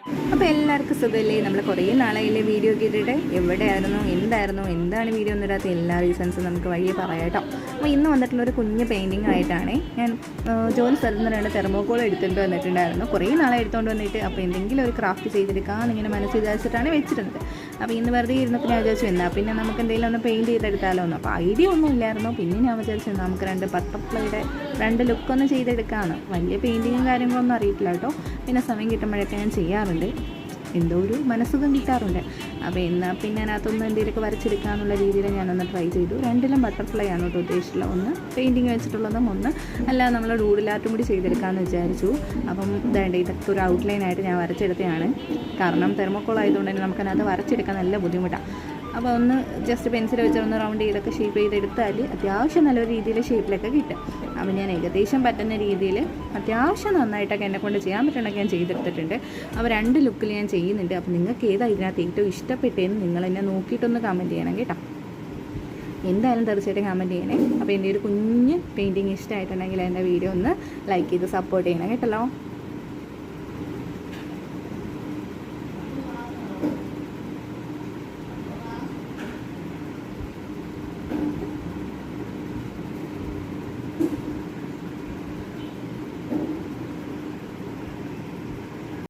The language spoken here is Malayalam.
അപ്പോൾ എല്ലാവർക്കും സുഖമല്ലേ? നമ്മൾ കുറേ നാളായില്ലേ വീഡിയോ ഒക്കെ ഇട്ടിട്ട് എവിടെയായിരുന്നു, എന്താണ് വീഡിയോ ഒന്നും ഇടാത്ത എല്ലാ റീസൺസും നമുക്ക് വഴിയെ പറയാം കേട്ടോ. അപ്പോൾ ഇന്ന് വന്നിട്ടുള്ള ഒരു കുഞ്ഞ് പെയിൻറ്റിങ് ആയിട്ടാണ് ഞാൻ ജോലി സ്ഥലത്ത് നിന്ന് 2 തെർമോക്കോൾ എടുത്തിട്ട് വന്നിട്ടുണ്ടായിരുന്നു. കുറേ നാളെ എടുത്തുകൊണ്ട് വന്നിട്ട് അപ്പോൾ എന്തെങ്കിലും ഒരു ക്രാഫ്റ്റ് ചെയ്തെടുക്കാമെന്ന് ഇങ്ങനെ മനസ്സിൽ വിചാരിച്ചിട്ടാണ് വെച്ചിരുന്നത്. അപ്പോൾ ഇന്ന് വെറുതെ ഇരുന്നപ്പോൾ ഞാൻ വിചാരിച്ചു എന്നാൽ പിന്നെ നമുക്ക് എന്തെങ്കിലും ഒന്ന് പെയിൻറ്റ് ചെയ്തെടുത്താലോ എന്ന്. അപ്പോൾ ഐഡിയ ഒന്നും ഇല്ലായിരുന്നു. പിന്നെ ഞാൻ വിചാരിച്ചു നമുക്ക് 2 ബട്ടർഫ്ലൈയുടെ 2 ലുക്കൊന്ന് ചെയ്തെടുക്കാമെന്ന്. വലിയ പെയിൻറ്റിങ്ങും കാര്യങ്ങളൊന്നും അറിയിട്ടില്ല കേട്ടോ. പിന്നെ സമയം കിട്ടുമ്പോഴൊക്കെ ഞാൻ ചെയ്യാറുണ്ട്, എന്തോ ഒരു മനസ്സുഖം കിട്ടാറുണ്ട്. അപ്പോൾ എന്നാൽ പിന്നെ അതിനകത്തൊന്ന് എന്തെങ്കിലുമൊക്കെ വരച്ചെടുക്കാമെന്നുള്ള രീതിയിൽ ഞാനൊന്ന് ട്രൈ ചെയ്തു. 2ലും ബട്ടർഫ്ലൈ ആണ് കേട്ടോ ഉദ്ദേശിച്ചുള്ള, ഒന്ന് പെയിൻറ്റിങ് വെച്ചിട്ടുള്ളതും ഒന്ന് അല്ല നമ്മൾ ഡൂഡിലാർട്ടും കൂടി ചെയ്തെടുക്കാമെന്ന് വിചാരിച്ചു. അപ്പം ഇതൊക്കെ ഒരു ഔട്ട്ലൈനായിട്ട് ഞാൻ വരച്ചെടുത്തതാണ്. കാരണം തെർമോക്കോൾ ആയതുകൊണ്ട് തന്നെ നമുക്കതിനകത്ത് വരച്ചെടുക്കാൻ നല്ല ബുദ്ധിമുട്ടാണ്. അപ്പോൾ ഒന്ന് ജസ്റ്റ് പെൻസിൽ വെച്ച് ഒന്ന് റൗണ്ട് ചെയ്തൊക്കെ ഷേപ്പ് ചെയ്തെടുത്താൽ അത്യാവശ്യം നല്ലൊരു രീതിയിൽ ഷേപ്പിലൊക്കെ കിട്ടും. അപ്പോൾ ഞാൻ ഏകദേശം പറ്റുന്ന രീതിയിൽ അത്യാവശ്യം നന്നായിട്ടൊക്കെ എന്നെക്കൊണ്ട് ചെയ്യാൻ പറ്റണമെങ്കിൽ ഞാൻ ചെയ്തെടുത്തിട്ടുണ്ട്. അപ്പോൾ 2 ലുക്കിൽ ഞാൻ ചെയ്യുന്നുണ്ട്. അപ്പോൾ നിങ്ങൾക്ക് ഏതാണ് ഇതിനകത്ത് ഏറ്റവും ഇഷ്ടപ്പെട്ടതെന്ന് നിങ്ങൾ എന്നെ നോക്കിയിട്ടൊന്ന് കമൻറ്റ് ചെയ്യണം കേട്ടോ. എന്തായാലും തീർച്ചയായിട്ടും കമൻറ്റ് ചെയ്യണേ. അപ്പോൾ എൻ്റെ ഒരു കുഞ്ഞ് പെയിൻറ്റിങ് ഇഷ്ടമായിട്ടുണ്ടെങ്കിൽ എൻ്റെ വീഡിയോ ഒന്ന് ലൈക്ക് ചെയ്ത് സപ്പോർട്ട് ചെയ്യണം കേട്ടല്ലോ.